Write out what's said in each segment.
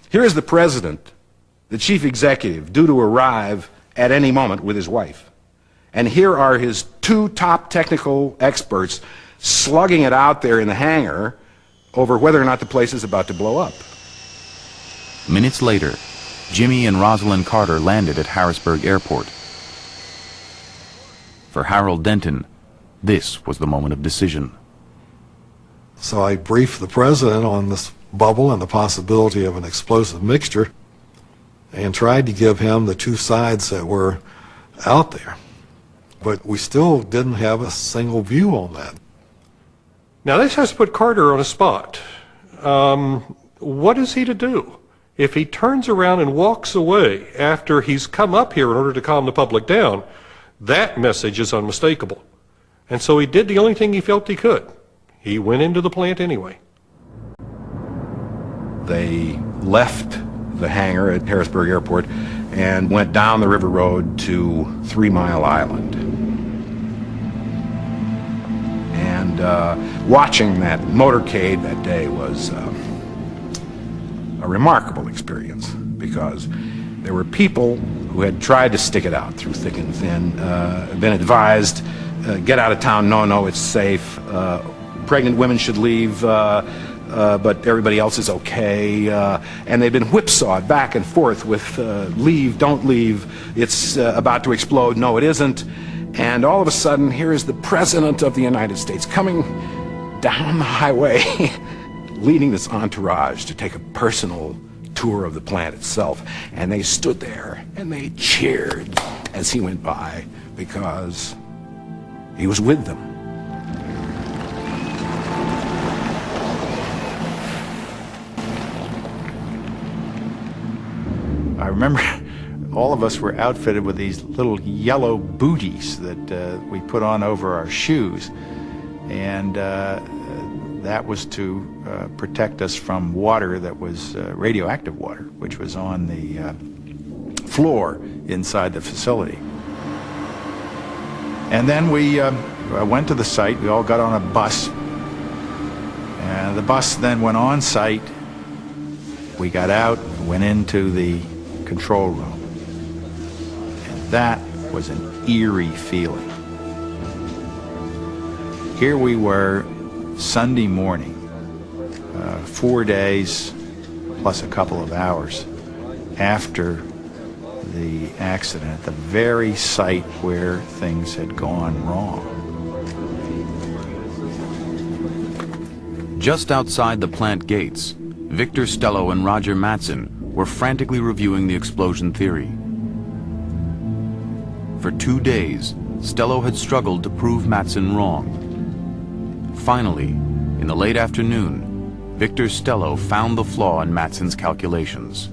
Here is the president, the chief executive, due to arrive at any moment with his wife. And here are his two top technical experts slugging it out there in the hangar over whether or not the place is about to blow up. Minutes later, Jimmy and Rosalind Carter landed at Harrisburg Airport. For Harold Denton, this was the moment of decision. So I briefed the president on this bubble and the possibility of an explosive mixture and tried to give him the two sides that were out there. But we still didn't have a single view on that. Now this has to put Carter on a spot. What is he to do? If he turns around and walks away after he's come up here in order to calm the public down, that message is unmistakable. And so he did the only thing he felt he could. He went into the plant anyway. They left the hangar at Harrisburg Airport and went down the river road to 3 Mile Island. And watching that motorcade that day was a remarkable experience, because there were people who had tried to stick it out through thick and thin, been advised, get out of town, no, it's safe, pregnant women should leave, but everybody else is okay, and they've been whipsawed back and forth with leave, don't leave, it's about to explode, no it isn't. And all of a sudden, here is the President of the United States coming down the highway leading this entourage to take a personal tour of the plant itself. And they stood there and they cheered as he went by, because he was with them. I remember all of us were outfitted with these little yellow booties that we put on over our shoes, and that was to protect us from water that was radioactive water, which was on the floor inside the facility. And then we went to the site. We all got on a bus, and the bus then went on site. We got out, went into the control room. That was an eerie feeling. Here we were, Sunday morning, 4 days plus a couple of hours after the accident, at the very site where things had gone wrong. Just outside the plant gates, Victor Stello and Roger Mattson were frantically reviewing the explosion theory. For 2 days, Stello had struggled to prove Mattson wrong. Finally, in the late afternoon, Victor Stello found the flaw in Mattson's calculations.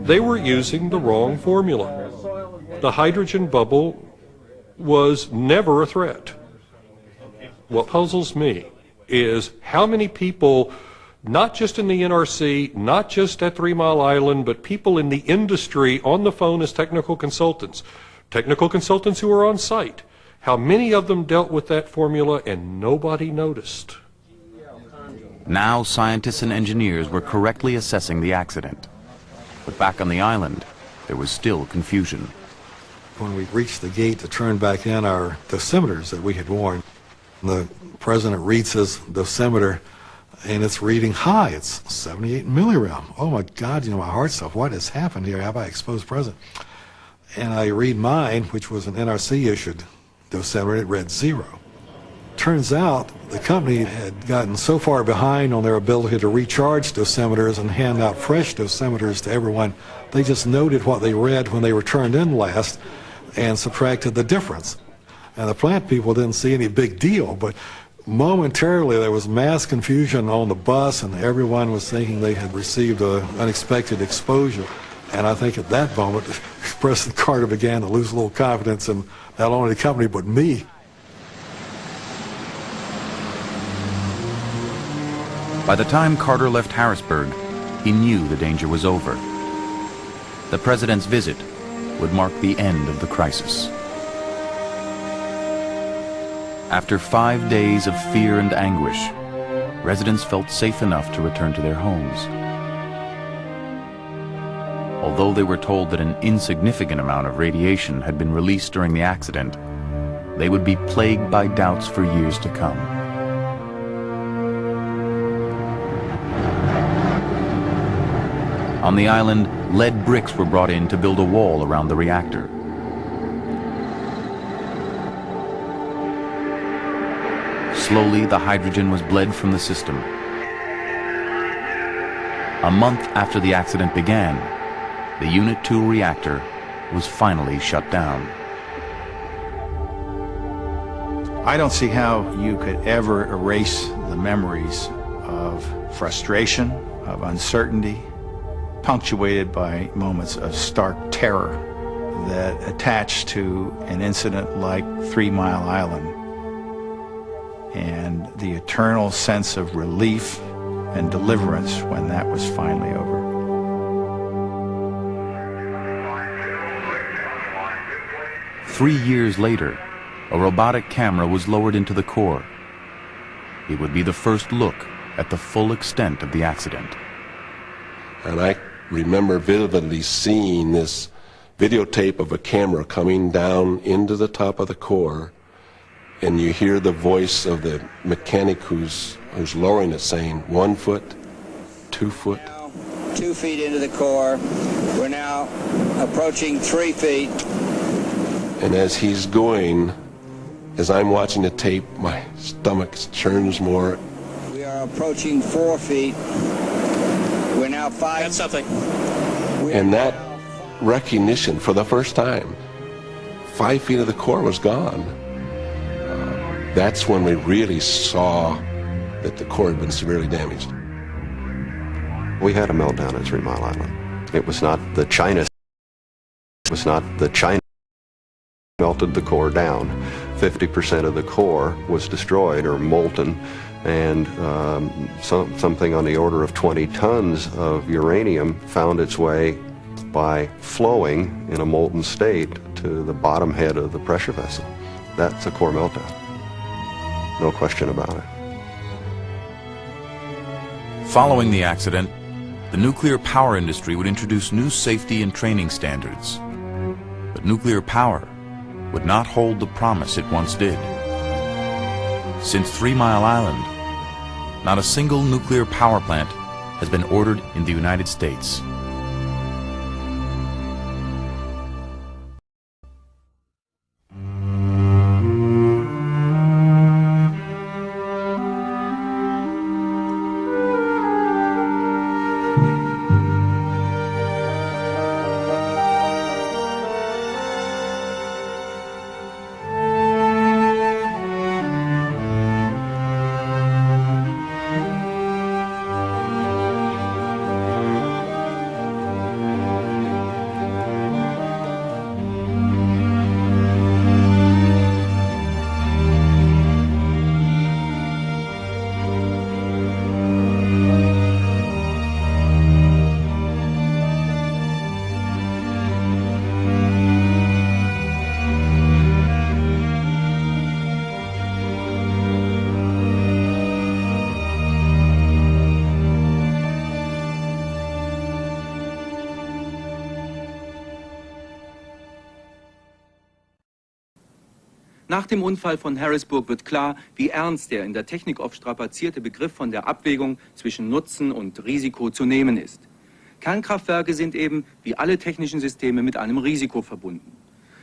They were using the wrong formula. The hydrogen bubble was never a threat. What puzzles me is how many people, not just in the NRC, not just at 3 Mile Island, but people in the industry on the phone as technical consultants who were on site, how many of them dealt with that formula and nobody noticed. Now scientists and engineers were correctly assessing the accident. But back on the island, there was still confusion. When we reached the gate to turn back in our dosimeters that we had worn, the president reads his dosimeter, and it's reading high. It's 78 millirem. Oh my God, my heart stuff. What has happened here? Have I exposed president? And I read mine, which was an NRC issued dosimeter, and it read 0. Turns out the company had gotten so far behind on their ability to recharge dosimeters and hand out fresh dosimeters to everyone, they just noted what they read when they were turned in last and subtracted the difference. And the plant people didn't see any big deal, but momentarily there was mass confusion on the bus, and everyone was thinking they had received an unexpected exposure. And I think at that moment, President Carter began to lose a little confidence in not only the company, but me. By the time Carter left Harrisburg, he knew the danger was over. The president's visit would mark the end of the crisis. After 5 days of fear and anguish, residents felt safe enough to return to their homes. although they were told that an insignificant amount of radiation had been released during the accident, they would be plagued by doubts for years to come. On the island, lead bricks were brought in to build a wall around the reactor. Slowly, the hydrogen was bled from the system. A month after the accident began, the Unit 2 reactor was finally shut down. I don't see how you could ever erase the memories of frustration, of uncertainty, punctuated by moments of stark terror that attach to an incident like 3 Mile Island, and the eternal sense of relief and deliverance when that was finally over. Three years later, a robotic camera was lowered into the core. It would be the first look at the full extent of the accident. And I remember vividly seeing this videotape of a camera coming down into the top of the core, and you hear the voice of the mechanic who's lowering it saying, 1 foot, 2 foot. 2 feet into the core. We're now approaching 3 feet. And as he's going, as I'm watching the tape, my stomach churns more. We are approaching 4 feet. We're now 5. That's something. And that recognition for the first time, 5 feet of the core was gone. That's when we really saw that the core had been severely damaged. We had a meltdown at 3 Mile Island. It was not the China. Melted the core down. 50% of the core was destroyed or molten, and something on the order of 20 tons of uranium found its way by flowing in a molten state to the bottom head of the pressure vessel. That's a core meltdown. No question about it. Following the accident, the nuclear power industry would introduce new safety and training standards. But nuclear power would not hold the promise it once did. Since 3 Mile Island, not a single nuclear power plant has been ordered in the United States. Nach dem Unfall von Harrisburg wird klar, wie ernst der in der Technik oft strapazierte Begriff von der Abwägung zwischen Nutzen und Risiko zu nehmen ist. Kernkraftwerke sind eben, wie alle technischen Systeme, mit einem Risiko verbunden.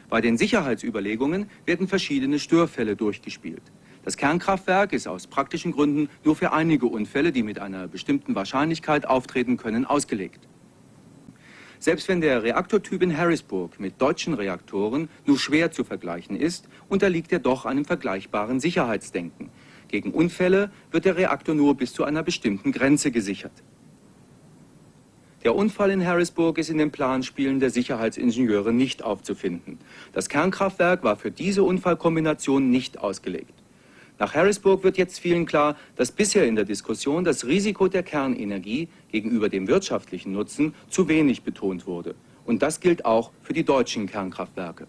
Bei den Sicherheitsüberlegungen werden verschiedene Störfälle durchgespielt. Das Kernkraftwerk ist aus praktischen Gründen nur für einige Unfälle, die mit einer bestimmten Wahrscheinlichkeit auftreten können, ausgelegt. Selbst wenn der Reaktortyp in Harrisburg mit deutschen Reaktoren nur schwer zu vergleichen ist, unterliegt er doch einem vergleichbaren Sicherheitsdenken. Gegen Unfälle wird der Reaktor nur bis zu einer bestimmten Grenze gesichert. Der Unfall in Harrisburg ist in den Planspielen der Sicherheitsingenieure nicht aufzufinden. Das Kernkraftwerk war für diese Unfallkombination nicht ausgelegt. Nach Harrisburg wird jetzt vielen klar, dass bisher in der Diskussion das Risiko der Kernenergie gegenüber dem wirtschaftlichen Nutzen zu wenig betont wurde. Und das gilt auch für die deutschen Kernkraftwerke.